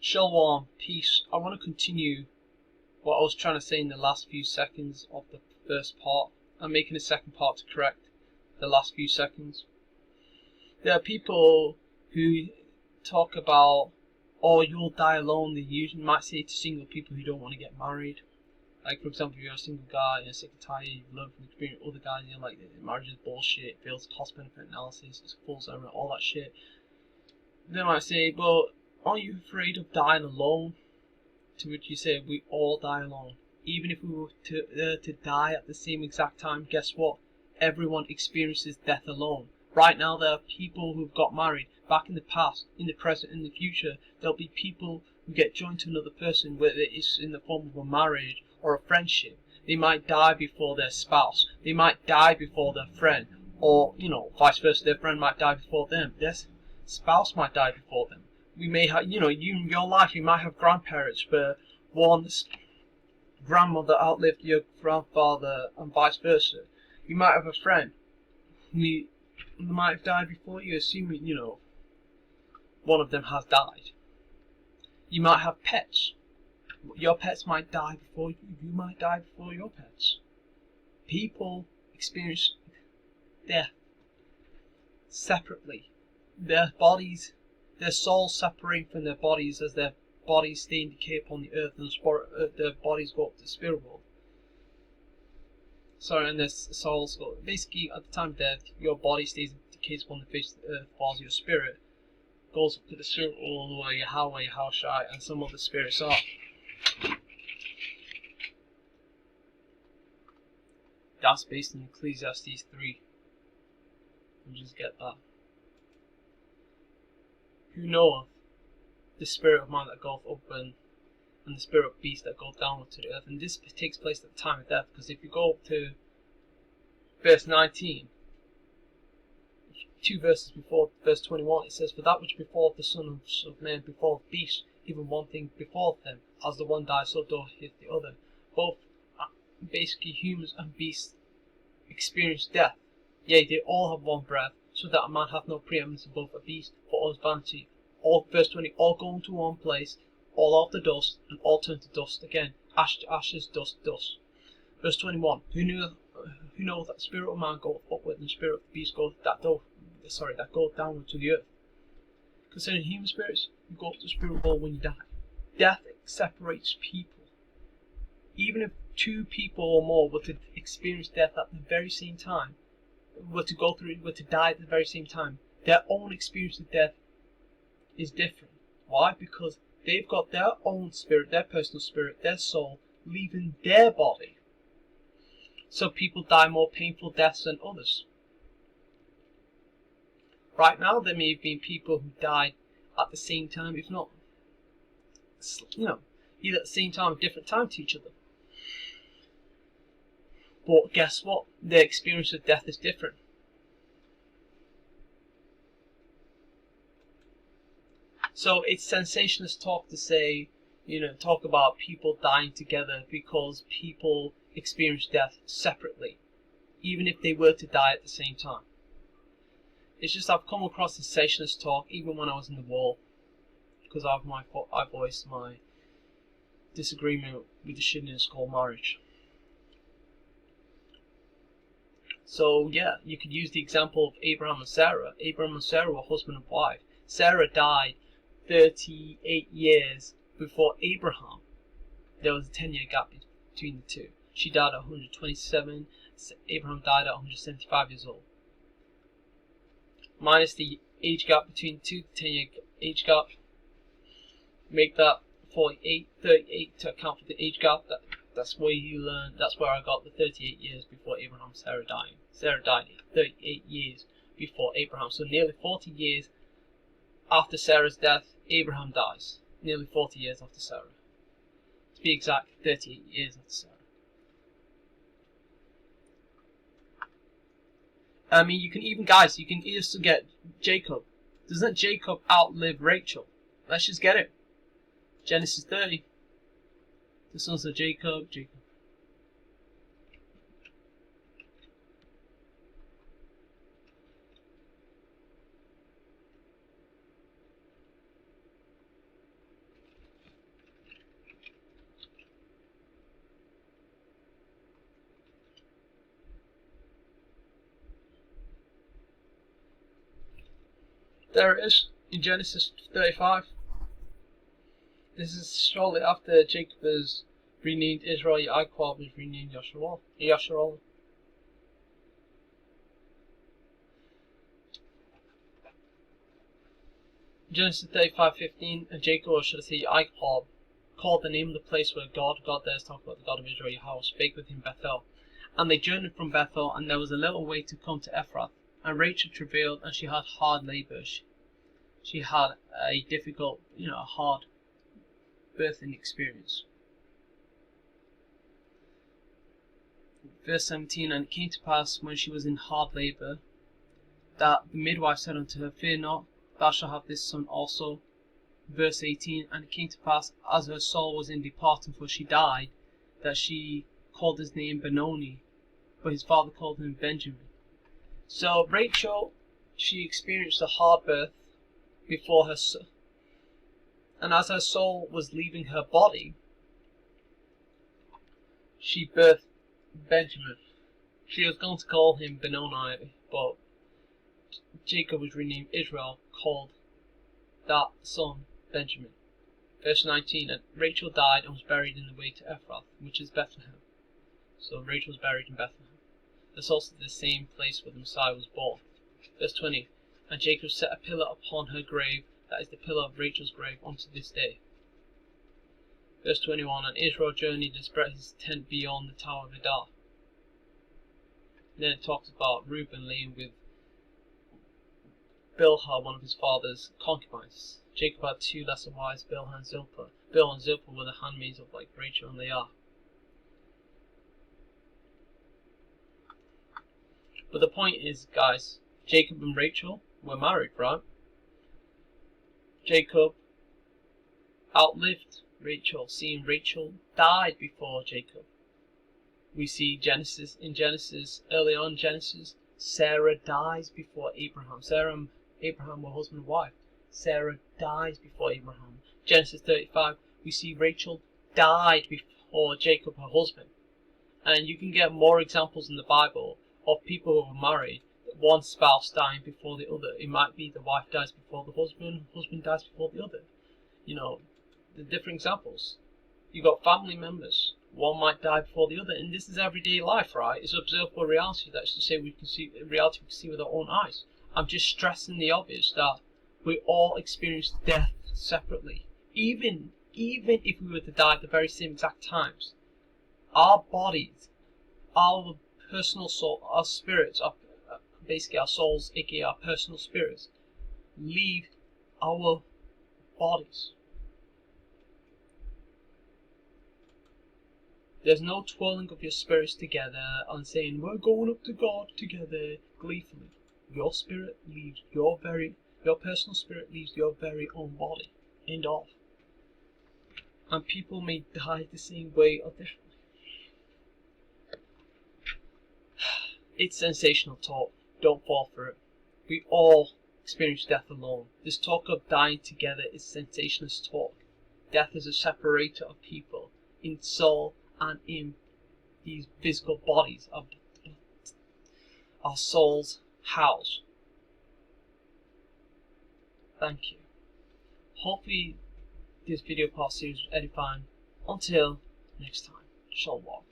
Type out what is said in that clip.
Shalom, peace. I want to continue what I was trying to say in the last few seconds of the first part. I'm making a second part to correct the last few seconds. There are people who talk about, oh, you'll die alone. They usually might say to single people who don't want to get married. Like, for example, if you're a single guy and you're sick and tired, you've learned from experience other guys, and you're like, marriage is bullshit, it fails cost benefit analysis, it's false error, all that shit. They might say, well, aren't you afraid of dying alone? To which you say, we all die alone. Even if we were to die at the same exact time, guess what? Everyone experiences death alone. Right now, there are people who've got married. Back in the past, in the present, in the future, there'll be people who get joined to another person, whether it's in the form of a marriage or a friendship. They might die before their spouse. They might die before their friend. Or, vice versa, their friend might die before them. Their spouse might die before them. We may have, you in your life, you might have grandparents where one's grandmother outlived your grandfather and vice versa. You might have a friend who might have died before you, assuming, one of them has died. You might have pets. Your pets might die before you. You might die before your pets. People experience death separately. Their bodies, their souls separate from their bodies as their bodies stay in decay upon the earth, and their bodies go up to the spirit world. And their souls go. Basically, at the time of death, your body stays in decay upon the face of the earth, while your spirit goes up to the spirit world where Yahweh, Yahushai, and some other spirits are. That's based in Ecclesiastes 3. You just get that. Who knoweth the spirit of man that goeth up, and the spirit of beast that goeth downward to the earth? And this takes place at the time of death, because if you go up to verse 19, 2 verses before verse 21, it says, for that which befalleth the Son of Man befalleth beast, even one thing befalleth them. As the one dies, so doth the other. Both, basically, humans and beasts experience death. Yea, they all have one breath, so that a man hath no preeminence above a beast, for all is vanity. All, verse 20, all go into one place, all of the dust, and all turn to dust again. Ash to ashes, dust to dust. Verse 21, who knoweth that the spirit of man goeth upward, and the spirit of the beast goeth that goeth downward to the earth. Concerning human spirits, you go up to the spirit world when you die. Death separates people. Even if two people or more were to experience death at the very same time, were to die at the very same time, their own experience of death is different. Why? Because they've got their own spirit, their personal spirit, their soul, leaving their body. Some people die more painful deaths than others. Right now, there may have been people who died at the same time, if not, either at the same time or different time to each other. But guess what? Their experience of death is different. So it's sensationalist talk to say, talk about people dying together because people experience death separately, even if they were to die at the same time. It's just I've come across sensationalist talk even when I was in the war, because I voiced my disagreement with the shittiness called marriage. So yeah, you could use the example of Abraham and Sarah. Abraham and Sarah were husband and wife. Sarah died 38 years before Abraham. There was a 10-year gap between the two. She died at 127. Abraham died at 175 years old. Minus the age gap between the two, the 10-year age gap, make that 38 to account for the age gap. That's where you learn. That's where I got the 38 years before Abraham and Sarah dying. Sarah died 38 years before Abraham. So nearly 40 years after Sarah's death, Abraham dies. Nearly 40 years after Sarah. To be exact, 38 years after Sarah. I mean, you can also get Jacob. Doesn't Jacob outlive Rachel? Let's just get it. Genesis 30. The sons of Jacob. There it is, in Genesis 35. This is shortly after Jacob has renamed Israel. Yaakov is renamed Yasharal. Genesis 35:15, and Jacob, or should I say Yaakov, called the name of the place where God there is talking about the God of Israel, Yahweh, spake with him Bethel. And they journeyed from Bethel, and there was a little way to come to Ephrath. And Rachel travailed, and she had hard labour. She had a difficult, hard birthing experience. Verse 17, and it came to pass, when she was in hard labour, that the midwife said unto her, Fear not, thou shalt have this son also. Verse 18, and it came to pass, as her soul was in departing, for she died, that she called his name Benoni, but his father called him Benjamin. So Rachel, she experienced a hard birth before her son, and as her soul was leaving her body, she birthed Benjamin. She was going to call him Benoni, but Jacob was renamed Israel, called that son Benjamin. Verse 19, and Rachel died and was buried in the way to Ephrath, which is Bethlehem. So Rachel was buried in Bethlehem. That's also the same place where the Messiah was born. Verse 20, and Jacob set a pillar upon her grave, that is the pillar of Rachel's grave, unto this day. Verse 21, and Israel journeyed and spread his tent beyond the tower of Edar. Then it talks about Reuben laying with Bilhah, one of his father's concubines. Jacob had two lesser wives, Bilhah and Zilpah. Bilhah and Zilpah were the handmaids of Rachel and Leah. But the point is, guys, Jacob and Rachel were married, right? Jacob outlived Rachel, seeing Rachel died before Jacob. We see in Genesis, early on Genesis, Sarah dies before Abraham. Sarah and Abraham were husband and wife. Sarah dies before Abraham. Genesis 35, we see Rachel died before Jacob, her husband. And you can get more examples in the Bible of people who were married, one spouse dying before the other. It might be the wife dies before the husband dies before the other. The different examples. You got family members. One might die before the other, and this is everyday life, right? It's observable reality. That's to say, we can see reality we can see with our own eyes. I'm just stressing the obvious that we all experience death separately. Even if we were to die at the very same exact times, our bodies, our personal soul, our spirits, basically our souls, aka our personal spirits, leave our bodies. There's no twirling of your spirits together and saying, we're going up to God together gleefully. Your spirit leaves your personal spirit leaves your very own body. End of. And people may die the same way or differently. It's sensational talk. Don't fall for it. We all experience death alone. This talk of dying together is sensationalist talk. Death is a separator of people in soul and in these physical bodies of our soul's house. Thank you. Hopefully this video part series was edifying. Until next time, shalom.